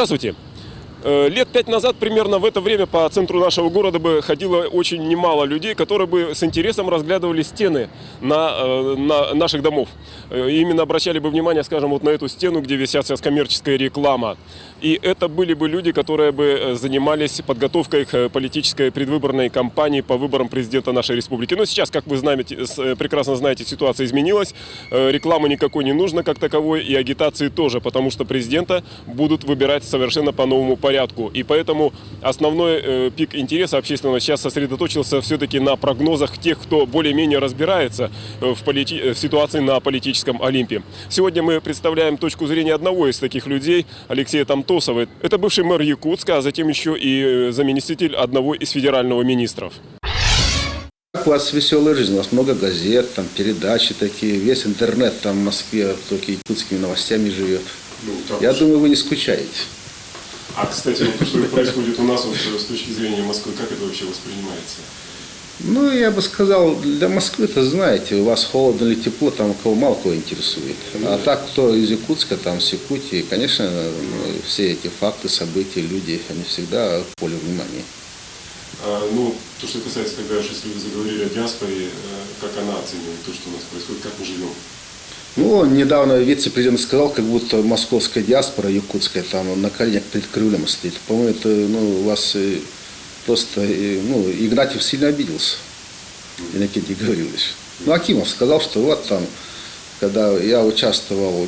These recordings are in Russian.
Здравствуйте. Лет 5 назад примерно в это время по центру нашего города бы ходило очень немало людей, которые бы с интересом разглядывали стены на наших домов. Именно обращали бы внимание, скажем, вот на эту стену, где висят сейчас коммерческая реклама. И это были бы люди, которые бы занимались подготовкой к политической предвыборной кампании по выборам президента нашей республики. Но сейчас, как вы прекрасно знаете, ситуация изменилась. Рекламы никакой не нужно как таковой, и агитации тоже, потому что президента будут выбирать совершенно по новому порядку. И поэтому основной пик интереса общественного сейчас сосредоточился все-таки на прогнозах тех, кто более-менее разбирается в ситуации на политическом Олимпе. Сегодня мы представляем точку зрения одного из таких людей, Алексея Тамтосова. Это бывший мэр Якутска, а затем еще и заместитель одного из федерального министров. У вас веселая жизнь, у вас много газет, там передачи такие, весь интернет там в Москве только якутскими новостями живет. Я думаю, вы не скучаете. А, кстати, вот то, что происходит у нас вот, с точки зрения Москвы, как это вообще воспринимается? Ну, я бы сказал, для Москвы-то, знаете, у вас холодно или тепло, там кого мало кого интересует. А так, кто из Якутска, там, с Якутии, конечно, все эти факты, события, люди, они всегда в поле внимания. Ну, то, что касается, когда если вы заговорили о диаспоре, как она оценивает то, что у нас происходит, как мы живем? Ну, недавно вице-президент сказал, как будто московская диаспора якутская там на коленях перед Кремлем стоит. По-моему, это, у вас просто, Игнатьев сильно обиделся, Иннокентий Гаврилович. Акимов сказал, что вот там, когда я участвовал,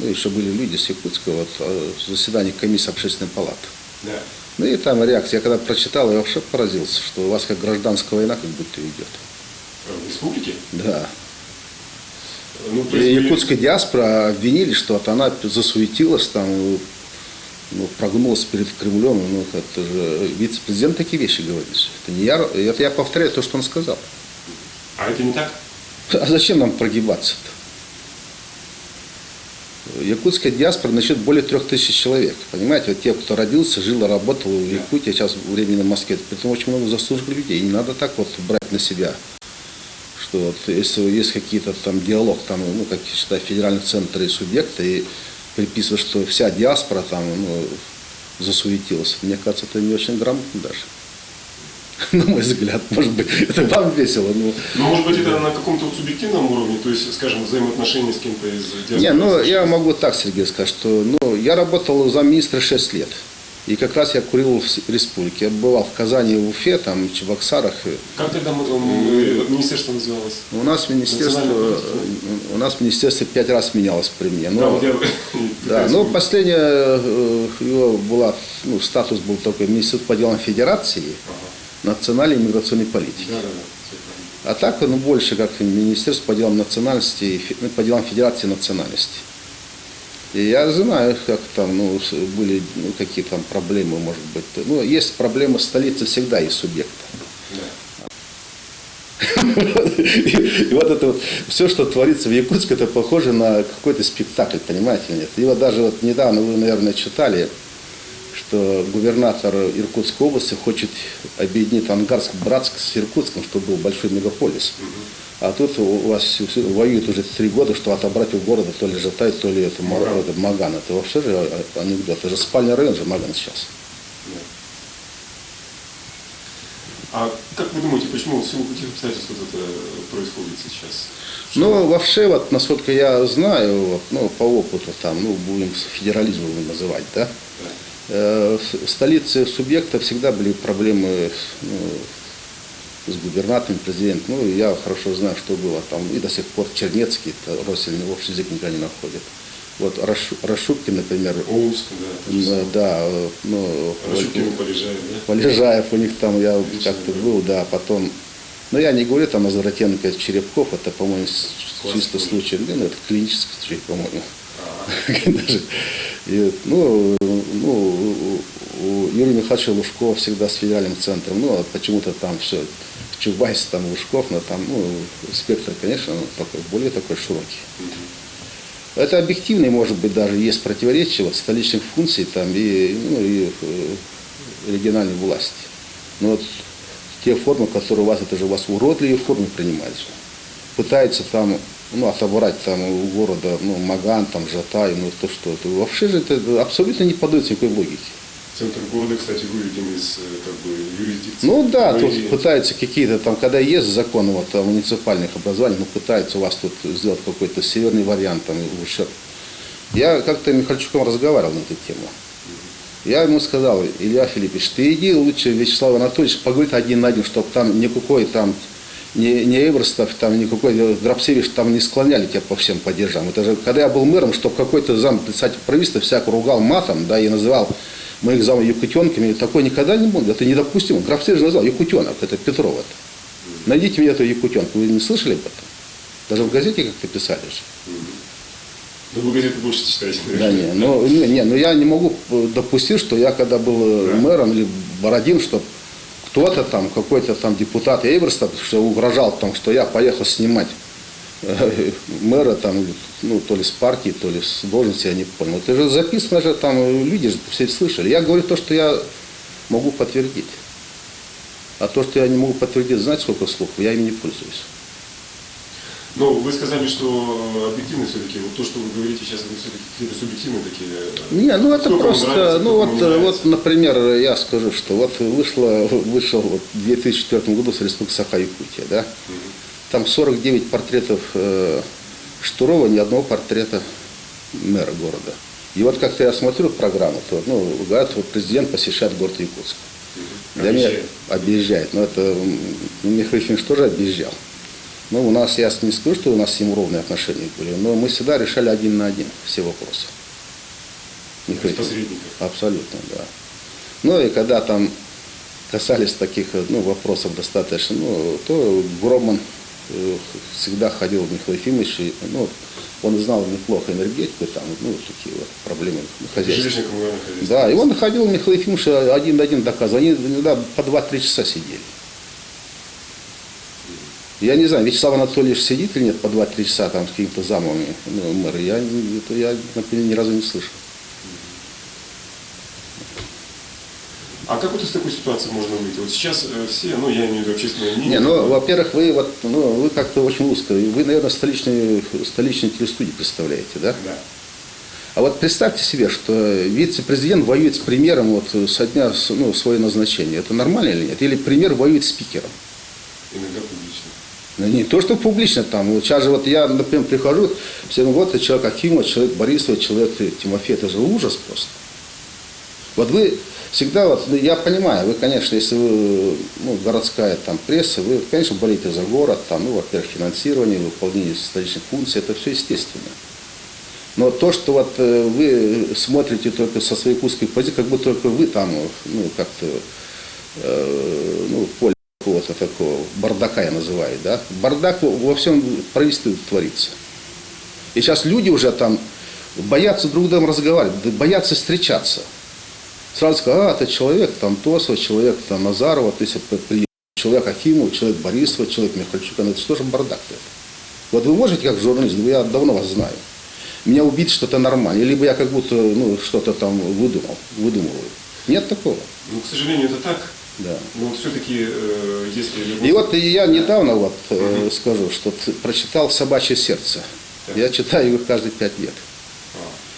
еще были люди с Якутска, вот, в заседании комиссии общественной палаты. Да. Ну и там реакция, я когда прочитал, я вообще поразился, что у вас как гражданская война как будто идет. В республике? Да. Якутская диаспора обвинили, что вот она засуетилась, там, прогнулась перед Кремлем. Это же вице-президент такие вещи говорит. Это не я, это я повторяю то, что он сказал. А это не так? А зачем нам прогибаться-то? Якутская диаспора насчет более 3000 человек. Понимаете, вот те, кто родился, жил и работал в Якутии, сейчас временно в Москве. Поэтому очень много заслуженных людей. И не надо так вот брать на себя. Что вот, если есть какие-то там диалог, там, как я считаю, федеральный центр и субъекты, и приписывать, что вся диаспора там засуетилась, мне кажется, это не очень грамотно даже. На мой взгляд, может быть, это вам весело. Но может быть, это на каком-то субъективном уровне, то есть, скажем, взаимоотношения с кем-то из диаспоры? Не, я могу так, Сергей, сказать, что я работал замминистра 6 лет. И как раз я курил в республике. Я бывал в Казани, в Уфе, там, в Чебоксарах. Как тогда министерство называлось? У нас министерство 5 раз менялось при мне. Но последнее его была, статус был такой, Министерство по делам Федерации, национальной и миграционной политики. А так, больше как Министерство по делам национальности, по делам Федерации национальности. И я знаю, как там, были какие там проблемы, может быть. Есть проблемы столицы, всегда есть субъекты. И вот это вот, все, что творится в Якутске, это похоже на какой-то спектакль, понимаете или нет? И вот даже вот недавно вы, наверное, читали, что губернатор Иркутской области хочет объединить Ангарск-Братск с Иркутском, чтобы был большой мегаполис. А тут у вас воюют уже 3 года, что отобрать у города то ли Жатай, то ли это Маган. Это вообще же анекдот. Это же спальный район же Маган сейчас. А как вы думаете, почему в силу каких обстоятельств это происходит сейчас? Вообще, вот, насколько я знаю, по опыту, там, будем федерализм называть, да? В столице субъекта всегда были проблемы с губернатором, президентом. Я хорошо знаю, что было там. И до сих пор Чернецкий, это россельный общий язык никогда не находит. Вот Рашубкин, например. Омск, да. Рашубкин и Полежаев, да? Полежаев у них там, я как-то был, да, потом. Я не говорю там о Заратенко, Черепков, это, по-моему, чисто случай. Это клинический случай, по-моему. У Юрия Михайловича Лужкова всегда с федеральным центром. Почему-то там все, Чубайс, там Лужков, но там, спектр, конечно, более такой широкий. Это объективный, может быть, даже есть противоречия столичных функций там и региональной власти. Но те формы, которые у вас, это же у вас уродливые формы принимаются. пытается там, ну, отобрать там у города, ну, Маган, там, Жатай, ну, то что, это вообще же это абсолютно не поддается никакой логике. Центр города, кстати, выведен из как бы юрисдикции. Ну да, Ну, тут и- пытаются какие-то там, когда есть законы вот, о муниципальных образованиях, ну, пытаются у вас тут сделать какой-то северный вариант, там, в ущерб. Я как-то с Михальчуком разговаривал на эту тему. Я ему сказал: Илья Филиппович, ты иди лучше, Вячеслав Анатольевич, поговорит один на один, чтобы там никакой там, не Эверстов, там никакой Драбсевич там не склоняли тебя по всем падежам. Это же, когда я был мэром, чтобы какой-то зам председатель правительства всяко ругал матом, да, и называл моих замов якутенками, такое никогда не будет. Это недопустимо. Драбсевич назвал якутенок, это Петров. Это. Найдите мне эту якутенку. Вы не слышали об этом? Даже в газете как-то писали же. Ну, вы газеты больше читаете, Да, но я не могу допустить, что я когда был мэром или Бородин, что кто-то там, какой-то там депутат Эверста, что угрожал там, что я поехал снимать мэра там, ну, то ли с партии, то ли с должности, я не понял. Это же записано же там, люди же все слышали. Я говорю то, что я могу подтвердить. А то, что я не могу подтвердить, знаете, сколько слухов, я ими не пользуюсь. Но вы сказали, что объективно все-таки, вот то, что вы говорите сейчас, это все-таки какие-то субъективные такие. Не, ну это Кто кому просто, нравится, ну кто вот, кому не нравится. вот, например, я скажу, что вот вышел вот в 2004 году с Республики Саха-Якутия, да? Там 49 портретов Штурова, ни одного портрета мэра города. И вот как-то я смотрю программу, то, ну, говорят, вот президент посещает город Якутск. Для меня объезжает. Но это Михаил Ефимович тоже объезжал. Ну, у нас, я не скажу, что у нас с ним ровные отношения были, но мы всегда решали один на один все вопросы. Михаил Посредников. Абсолютно, да. Ну и когда там касались таких, ну, вопросов достаточно, ну, то Громан всегда ходил в Михаил Ефимович, и, ну, он знал неплохо энергетику, там, ну, такие вот проблемы хозяйства. Жилищный коммунальный хозяйство. Да, и он ходил в Михаил Ефимович один на один доказывал. Они иногда по 2-3 часа сидели. Я не знаю, Вячеслав Анатольевич сидит или нет по 2-3 часа там с какими-то замами, ну, мэра. Я, например, ни разу не слышал. А как вот из такой ситуации можно выйти? Вот сейчас все, ну я имею в виду общественное мнение. Не, ну, во-первых, вы как-то очень узко. Вы, наверное, столичные телестудии представляете, да? Да. А вот представьте себе, что вице-президент воюет с премьером вот со дня своего назначения. Это нормально или нет? Или премьер воюет с спикером? Иногда публично. Ну, не то, что публично там. Вот сейчас же вот я, например, прихожу, все говорят, вот человек Акимов, человек Борисов, человек Тимофеев. Это же ужас просто. Вот вы всегда, вот, я понимаю, вы, конечно, если вы, ну, городская там пресса, вы, конечно, болеете за город, там, ну, во-первых, финансирование, выполнение столичных функций, это все естественно. Но то, что вот вы смотрите только со своей узкой позиции, как бы только вы там, ну, как-то, ну, поле какого-то такого бардака я называю, да? Бардак во всем правительстве творится. И сейчас люди уже там боятся друг с другом разговаривать, боятся встречаться. Сразу сказать, это человек там Тосова, человек там Назарова, то есть человек Акимов, человек Борисова, человек Михальчука, ну, это же тоже бардак. Вот вы можете как журналист, я давно вас знаю, меня убить что-то нормально, либо я как будто, ну, что-то там выдумываю. Нет такого. Ну, к сожалению, это так. Да. Но вот все-таки, если... И вот я недавно вот скажу, что прочитал «Собачье сердце». Так. Я читаю его каждые 5 лет.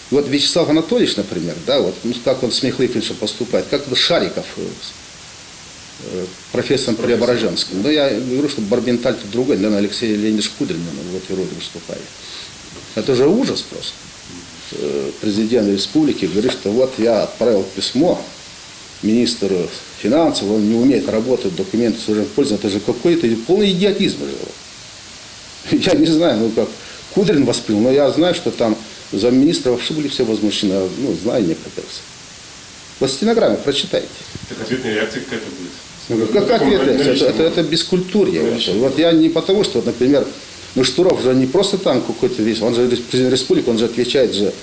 И вот Вячеслав Анатольевич, например, да, вот, ну, как он с Михаилом Ефимовичем поступает, как Шариков профессором Преображенским. Но я говорю, что Барбенталь-то другой, наверное, Алексей Леонидович Кудрин в этой роли выступает. Это же ужас просто. Президент республики говорит, что вот я отправил письмо министру финансов, он не умеет работать, документы служебной пользы, это же какой-то полный идиотизм же. Я не знаю, ну как Кудрин воспринял, но я знаю, что там замминистра вообще были все возмущены, ну, знаю некоторых. Вот стенограмму прочитайте. Так ответная реакция какая-то будет. Ну, как ответная? Это бескультурье. Вот я не потому, что, например, ну, Штуров же не просто там какой-то весь, он же президент республики, он же отвечает же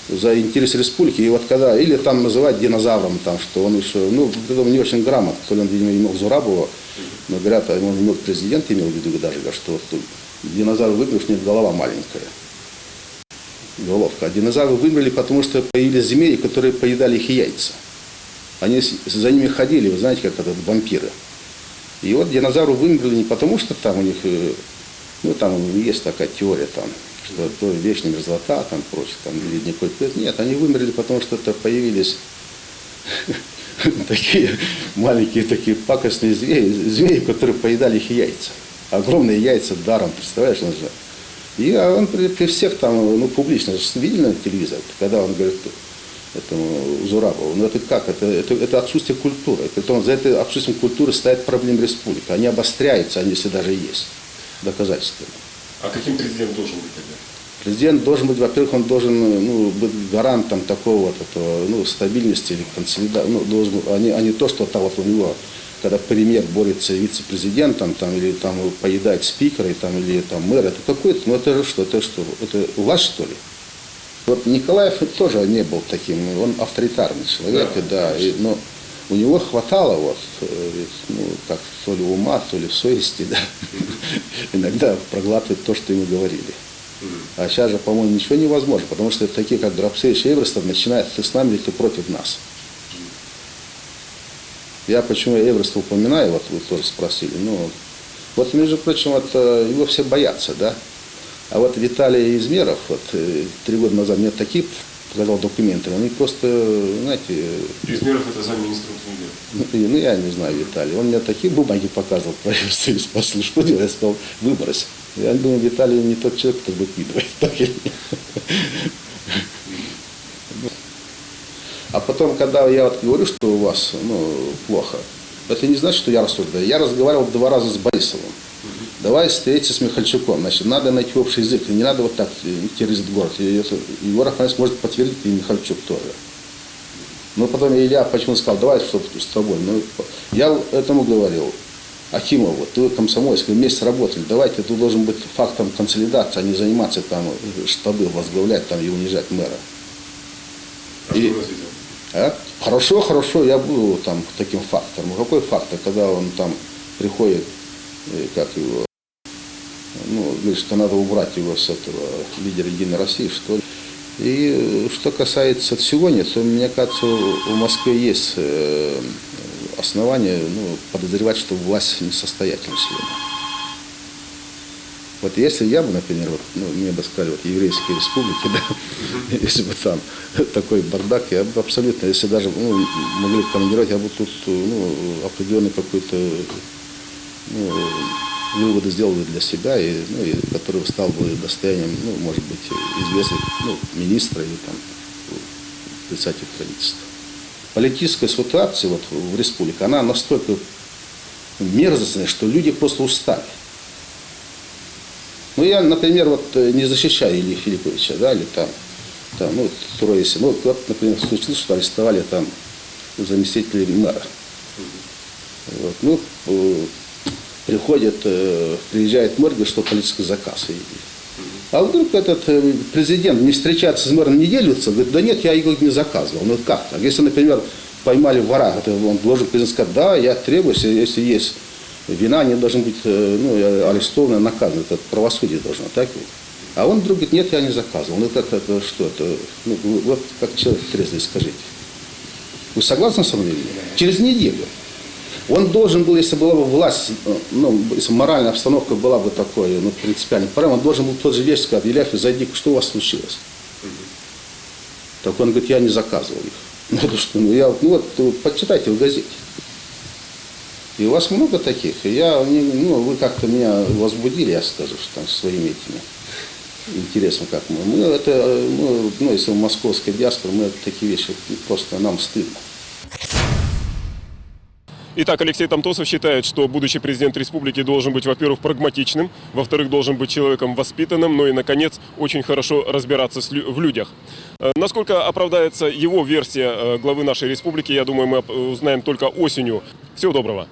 за интерес республики. И вот когда, или там называют динозавром, там, что он еще, ну, это не очень грамотно, то ли он, видимо, имел Зурабова, но говорят, он имел президент, имел в виду даже, что вот, динозавр выиграл, у них голова маленькая. Головка. А динозавры вымерли, потому что появились змеи, которые поедали их яйца. Они за ними ходили, вы знаете, как это, вампиры. И вот динозавры вымерли не потому, что там у них Ну, там есть такая теория, там, что то вечная мерзлота, там, прочее, там, ледниковый период. Нет, они вымерли, потому что это появились такие маленькие, такие пакостные звери, которые поедали их яйца. Огромные яйца даром, представляешь, он же. И он при всех там, ну, публично, видели на телевизоре, когда он говорит этому Зурабову, ну это как, это отсутствие культуры. Притом за это отсутствием культуры стоят проблемы республики. Они обостряются, они если даже есть доказательства. А каким президент должен быть тогда? Президент должен быть, во-первых, он должен, ну, быть гарантом такого вот этого, ну, стабильности или консолидации. Ну, должен, а не то, что там вот у него, когда премьер борется с вице-президентом, там, или там поедает спикера, там, или там мэра, это какой-то, ну это же что, это что, это у вас что ли? Вот Николаев тоже не был таким, он авторитарный человек, да, но у него хватало вот, ну, как то ли ума, то ли совести, да, иногда проглатывать то, что ему говорили. А сейчас же, по-моему, ничего невозможно, потому что такие, как Грабцевич и Эврестов, начинают ты с нами или ты против нас. Я почему Эвреста упоминаю, вот вы тоже спросили, ну, вот, между прочим, вот, его все боятся, да. А вот Виталий Измеров, вот 3 года назад мне такие показал документы, они просто, знаете... Измеров это замминистра внутренних дел. Ну, я не знаю, Виталий. Он мне такие бумаги показывал про Евросоюз, послушай, что делать? Я сказал, выбрось. Я думаю, Виталий не тот человек, кто выкидывает. Так или нет? А потом, когда я вот говорю, что у вас, ну, плохо, это не значит, что я рассуждаю. Я разговаривал 2 раза с Борисовым. Давай встретиться с Михальчуком. Значит, надо найти общий язык. И не надо вот так терроризировать город. И это, Егор Афанасьевич может подтвердить, и Михальчук тоже. Но потом Илья почему сказал, давай что-то с тобой. Ну, я этому говорил. Акимову, вот вы комсомольский, вместе работали. Давайте, ты должен быть фактом консолидации, а не заниматься там штабы, возглавлять там и унижать мэра. А и, что у нас идет? Хорошо, хорошо, я буду там таким фактором. Какой фактор, когда он там приходит, как его, ну, говорит, что надо убрать его с этого лидера Единой России, что ли. И что касается сегодня, то, мне кажется, в Москве есть основания, ну, подозревать, что власть несостоятельна сегодня. Вот если я бы, например, вот, ну, мне бы сказали, вот еврейские республики, да, если бы там такой бардак, я бы абсолютно, если даже, ну, могли командировать, я бы тут, ну, определенный какой-то, ну, выводы сделал бы для себя, и, ну, и который стал бы достоянием, ну, может быть, известных, ну, министра или там председателя правительства. Политическая ситуация вот в республике, она настолько мерзостная, что люди просто устали. Ну, я, например, вот не защищаю Илью Филипповича, да, или там ну, трое, ну, вот, например, случилось, что арестовали там заместителя мэра. Вот, ну, приезжает мэр, говорит, что политический заказ. А вдруг этот президент не встречается с мэром, не делится, говорит, да нет, я его не заказывал. Ну как так? Если, например, поймали вора, он должен президент сказать, да, я требую, если есть вина, они должны быть, ну, арестованы, наказаны, это правосудие должно, так ведь? А он вдруг говорит, нет, я не заказывал. Ну это что, это, ну, вот как человек трезвый, скажите. Вы согласны со мной? Через неделю. Он должен был, если была бы власть, ну, если моральная обстановка была бы такой, ну, принципиально, он должен был тот же вечер сказать, Еляфи, зайди, что у вас случилось? Так он говорит, я не заказывал их. Ну, что, ну, вот, почитайте в газете. И у вас много таких. И я, ну, вы как-то меня возбудили, я скажу, что там своими этими интересами, как мы это, ну, если в московской диаспоре, мы такие вещи, просто нам стыдно. Итак, Алексей Тамтосов считает, что будущий президент республики должен быть, во-первых, прагматичным, во-вторых, должен быть человеком воспитанным, ну и, наконец, очень хорошо разбираться в людях. Насколько оправдается его версия главы нашей республики, я думаю, мы узнаем только осенью. Всего доброго.